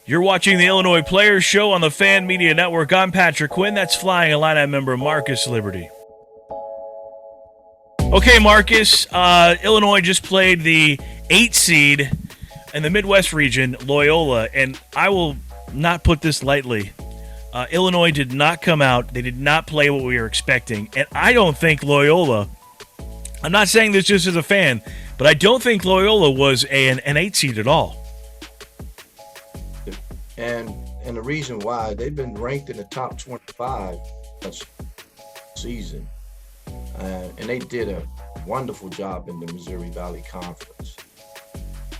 You're watching the Illinois Players Show on the Fan Media Network. I'm Patrick Quinn. That's Flying Illini member Marcus Liberty. Okay, Marcus, Illinois just played the 8 seed in the Midwest region, Loyola, and I will not put this lightly. Illinois did not come out. They did not play what we were expecting, and I don't think Loyola, I'm not saying this just as a fan, but I don't think Loyola was an 8 seed at all. And the reason why they've been ranked in the top 25 this season, and they did a wonderful job in the Missouri Valley Conference,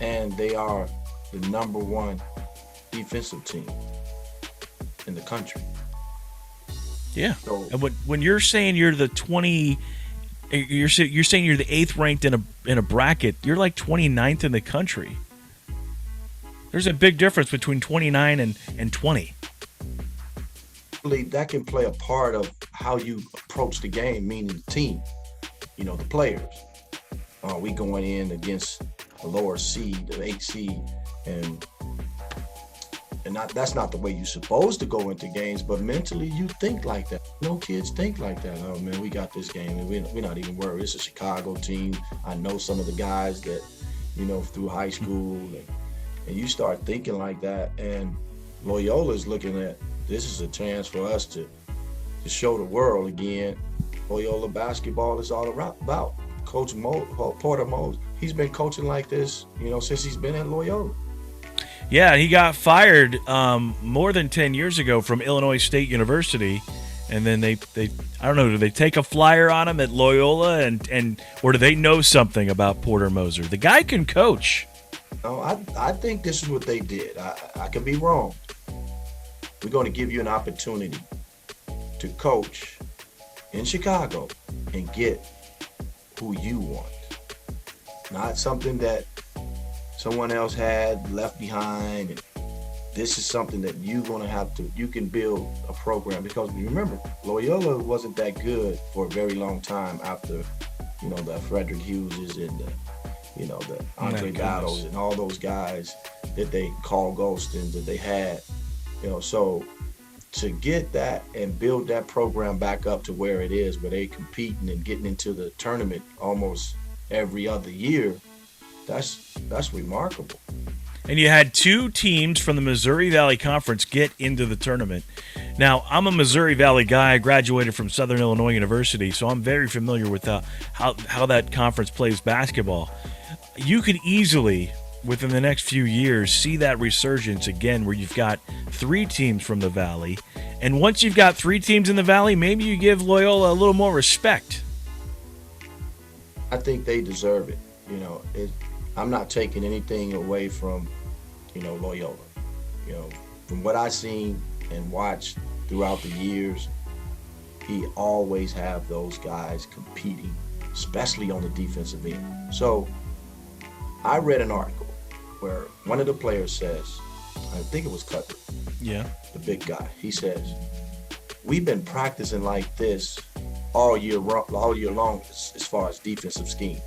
and they are the number 1 defensive team in the country. Yeah. So, and when you're saying you're the 20, you're saying you're the 8th ranked in a bracket, you're like 29th in the country. There's a big difference between 29 and 20. that can play a part of how you approach the game, meaning the team, the players. Are we going in against a lower seed, an 8 seed, and that's not the way you're supposed to go into games, but mentally you think like that. No kids think like that. Oh man, we got this game, and we're not even worried. It's a Chicago team. I know some of the guys that, through high school, and you start thinking like that, and Loyola's looking at, this is a chance for us to show the world again. Loyola basketball is all about. Coach Porter Mose, he's been coaching like this, since he's been at Loyola. Yeah, he got fired more than 10 years ago from Illinois State University, and then they I don't know, do they take a flyer on him at Loyola, and or do they know something about Porter Moser? The guy can coach. No, I think this is what they did. I could be wrong. We're going to give you an opportunity to coach in Chicago and get who you want. Not something that someone else had left behind. And this is something that you're going to have to, you can build a program. Because remember, Loyola wasn't that good for a very long time after, the Frederick Hugheses and the Andre Battles and all those guys that they called ghosts and that they had. So to get that and build that program back up to where it is, where they competing and getting into the tournament almost every other year, that's remarkable. And you had 2 teams from the Missouri Valley Conference get into the tournament. Now, I'm a Missouri Valley guy. I graduated from Southern Illinois University, so I'm very familiar with how that conference plays basketball. You could easily, within the next few years, see that resurgence again where you've got 3 teams from the Valley. And once you've got 3 teams in the Valley, maybe you give Loyola a little more respect. I think they deserve it. I'm not taking anything away from, Loyola. From what I've seen and watched throughout the years, he always have those guys competing, especially on the defensive end. So I read an article where one of the players says, I think it was Cutler, Yeah. the big guy. He says, we've been practicing like this all year long as far as defensive schemes.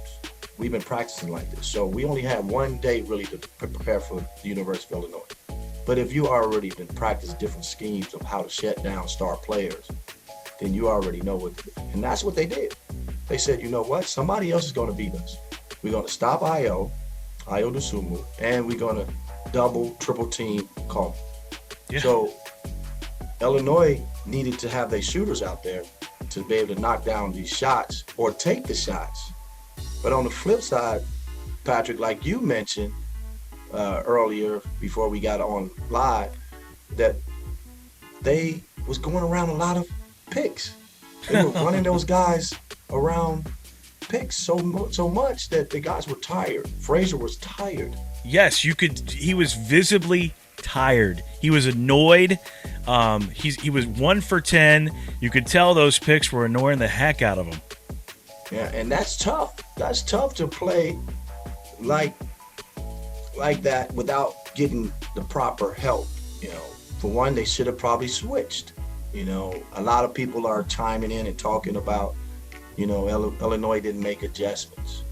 We've been practicing like this. So we only had one day really to prepare for the University of Illinois. But if you already been practicing different schemes of how to shut down star players, then you already know what to do. And that's what they did. They said, you know what? Somebody else is going to beat us. We're going to stop Ayo Dosunmu, and we're going to double, triple team Coleman. Yeah. So Illinois needed to have their shooters out there to be able to knock down these shots or take the shots. But on the flip side, Patrick, like you mentioned earlier before we got on live, that they was going around a lot of picks. They were running those guys around picks so much that the guys were tired. Frazier was tired. Yes, he was visibly tired. He was annoyed. He was 1 for 10. You could tell those picks were annoying the heck out of him. Yeah, and that's tough. That's tough to play like that without getting the proper help. For one, they should have probably switched. A lot of people are chiming in and talking about, Illinois didn't make adjustments.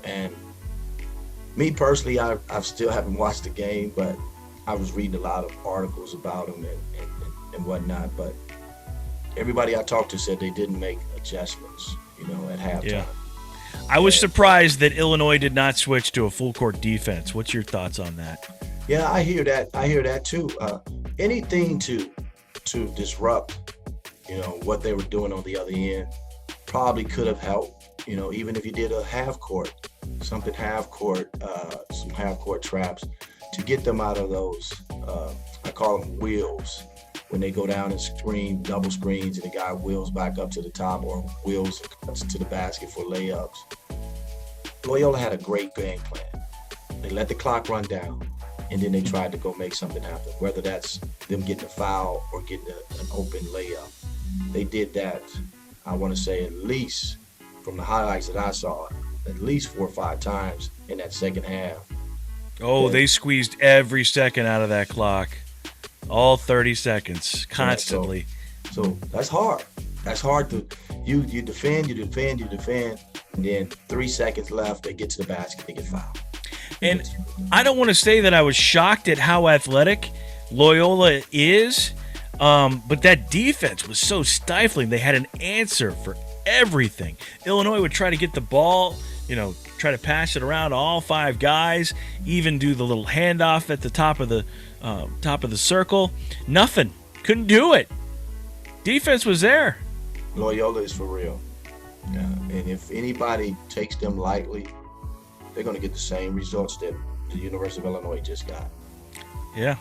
And me personally, I still haven't watched the game, but I was reading a lot of articles about him and whatnot, but everybody I talked to said they didn't make adjustments, at halftime. Yeah. I was surprised that Illinois did not switch to a full court defense. What's your thoughts on that? Yeah, I hear that. I hear that too. Anything to disrupt, what they were doing on the other end probably could have helped. Even if you did a half court, some half court traps to get them out of those. I call them wheels. When they go down and screen, double screens, and the guy wheels back up to the top or wheels to the basket for layups. Loyola had a great game plan. They let the clock run down, and then they tried to go make something happen, whether that's them getting a foul or getting an open layup. They did that, I want to say, at least from the highlights that I saw, at least 4 or 5 times in that second half. Oh, they squeezed every second out of that clock. All 30 seconds, constantly. So that's hard. That's hard to you defend, and then 3 seconds left, they get to the basket, they get fouled. And I don't want to say that I was shocked at how athletic Loyola is, but that defense was so stifling. They had an answer for everything. Illinois would try to get the ball, try to pass it around to all 5 guys, even do the little handoff at the top of the circle. Nothing. Couldn't do it. Defense was there. Loyola is for real. Yeah. And if anybody takes them lightly, they're going to get the same results that the University of Illinois just got. Yeah.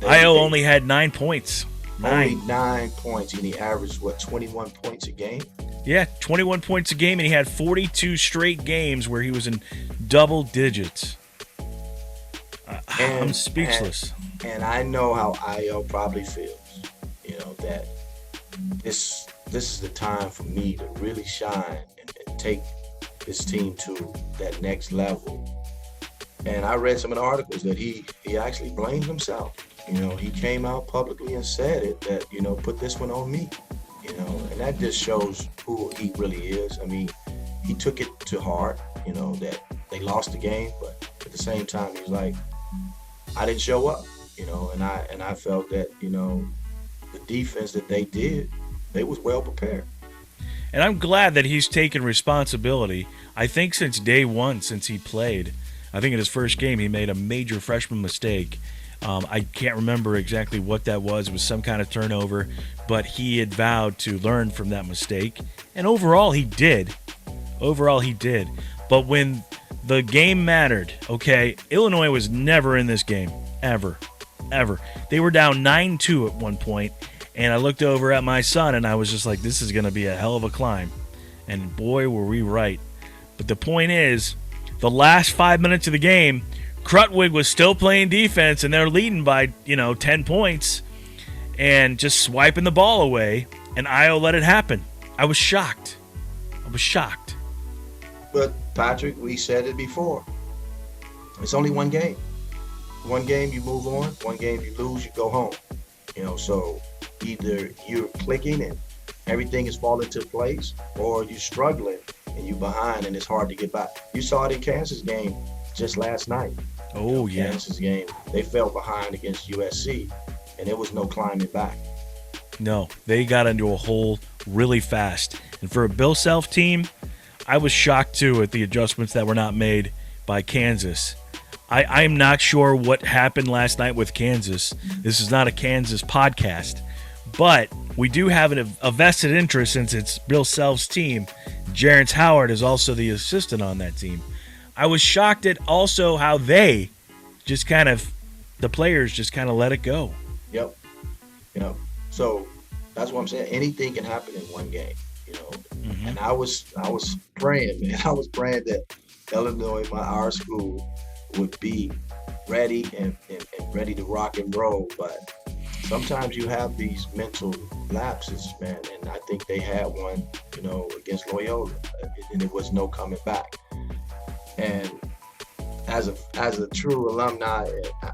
IO only had 9 points. Only 9 points, and he averaged, 21 points a game? Yeah, 21 points a game, and he had 42 straight games where he was in double digits. I'm speechless. And I know how IO probably feels, that this is the time for me to really shine and take this team to that next level. And I read some of the articles that he actually blamed himself. He came out publicly and said it, that, put this one on me, and that just shows who he really is. I mean, he took it to heart, that they lost the game, but at the same time, he was like, I didn't show up, and I felt that, the defense that they did, they was well prepared. And I'm glad that he's taken responsibility. I think since day one, since he played, I think in his first game, he made a major freshman mistake. I can't remember exactly what that was. It was some kind of turnover, but he had vowed to learn from that mistake. And overall, he did. But when the game mattered, okay, Illinois was never in this game, ever. They were down 9-2 at one point, and I looked over at my son, and I was just like, this is going to be a hell of a climb. And boy, were we right. But the point is, the last 5 minutes of the game, Krutwig was still playing defense, and they're leading by, 10 points and just swiping the ball away, and Io let it happen. I was shocked. But, Patrick, we said it before. It's only one game. One game, you move on. One game, you lose, you go home. So either you're clicking and everything is falling into place, or you're struggling and you're behind and it's hard to get back. You saw it in Kansas game just last night. Oh, yeah. Kansas game, they fell behind against USC, and there was no climbing back. No, they got into a hole really fast. And for a Bill Self team, I was shocked, too, at the adjustments that were not made by Kansas. I'm not sure what happened last night with Kansas. This is not a Kansas podcast. But we do have a vested interest since it's Bill Self's team. Jarence Howard is also the assistant on that team. I was shocked at also how the players just kind of let it go. Yep. So that's what I'm saying. Anything can happen in one game, Mm-hmm. And I was praying, man. I was praying that Illinois, our school, would be ready and ready to rock and roll. But sometimes you have these mental lapses, man. And I think they had one, against Loyola, and there was no coming back. And as a true alumni,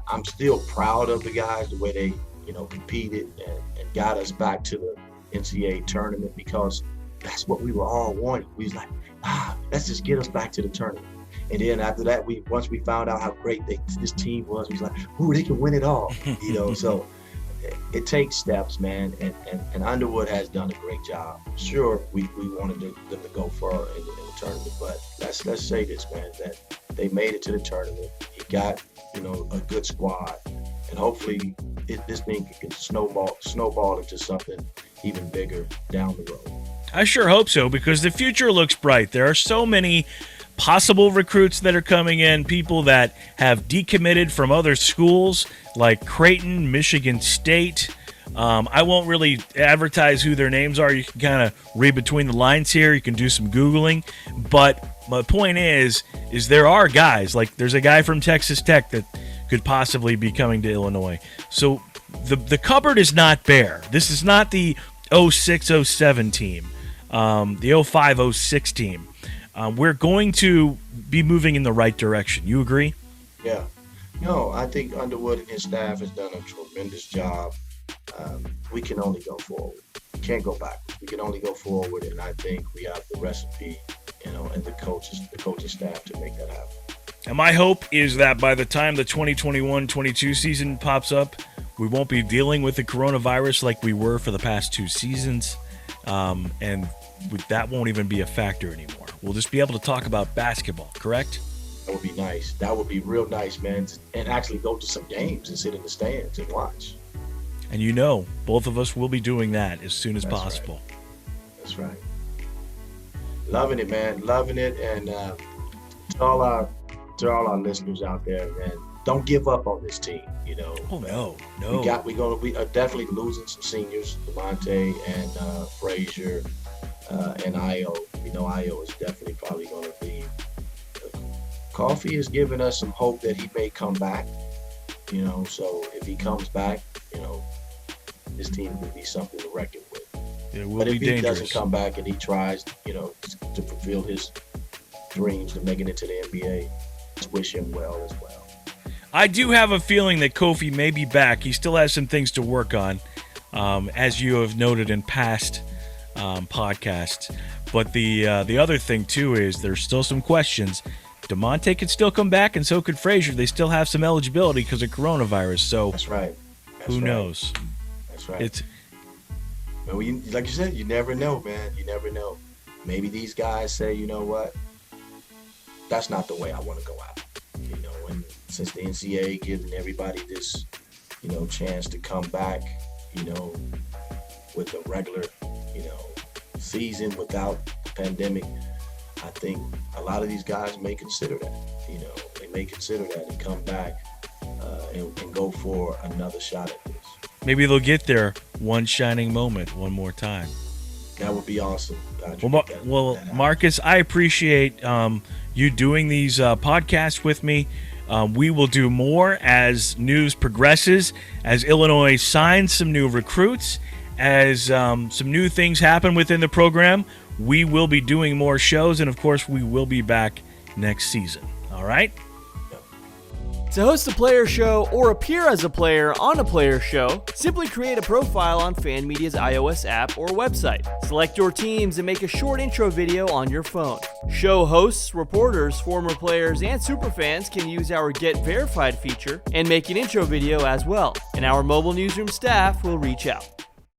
I'm still proud of the guys, the way they, competed and got us back to the NCAA tournament, because that's what we were all wanting. We was like, let's just get us back to the tournament. And then after that, once we found out how great this team was, we was like, ooh, they can win it all. So it takes steps, man. And Underwood has done a great job. Sure, we wanted them to go far in the tournament, but let's say this, man, that they made it to the tournament. You got, a good squad, and hopefully this thing can snowball into something even bigger down the road. I sure hope so, because the future looks bright. There are so many possible recruits that are coming in, people that have decommitted from other schools like Creighton, Michigan State. I won't really advertise who their names are. You can kind of read between the lines here. You can do some Googling. But my point is there are guys, like there's a guy from Texas Tech that could possibly be coming to Illinois. So the cupboard is not bare. This is not the 06-07 team, the 05-06 team. We're going to be moving in the right direction. You agree? Yeah. No, I think Underwood and his staff has done a tremendous job. We can only go forward. We can't go backwards. We can only go forward, and I think we have the recipe, and the coaching staff to make that happen. And my hope is that by the time the 2021-22 season pops up, we won't be dealing with the coronavirus like we were for the past 2 seasons, and that won't even be a factor anymore. We'll just be able to talk about basketball, correct? That would be nice. That would be real nice, man, and actually go to some games and sit in the stands and watch. And both of us will be doing that as soon as possible. Right. That's right. Loving it, man. Loving it. And to all our listeners out there, man, don't give up on this team. Oh no. We are definitely losing some seniors, DeMonte and Frazier and Io. Io is definitely probably going to be. Coffee is giving us some hope that he may come back. So if he comes back, this team will be something to reckon with. It will but be if dangerous. He doesn't come back and he tries, to fulfill his dreams to make it into the NBA, let's wish him well as well. I do have a feeling that Kofi may be back. He still has some things to work on, as you have noted in past podcasts. But the other thing, too, is there's still some questions. DeMonte could still come back, and so could Frazier. They still have some eligibility because of coronavirus. So that's right. Who knows? That's right. Like you said, you never know, man. You never know. Maybe these guys say, you know what? That's not the way I want to go out. And since the NCAA giving everybody this, chance to come back, with a regular, season without the pandemic, I think a lot of these guys may consider that. They may consider that and come back and go for another shot at this. Maybe they'll get their one shining moment one more time. That would be awesome. Marcus, I appreciate you doing these podcasts with me. We will do more as news progresses, as Illinois signs some new recruits, as some new things happen within the program. We will be doing more shows, and of course, we will be back next season. All right? To host a player show or appear as a player on a player show, simply create a profile on Fan Media's iOS app or website. Select your teams and make a short intro video on your phone. Show hosts, reporters, former players, and superfans can use our Get Verified feature and make an intro video as well, and our mobile newsroom staff will reach out.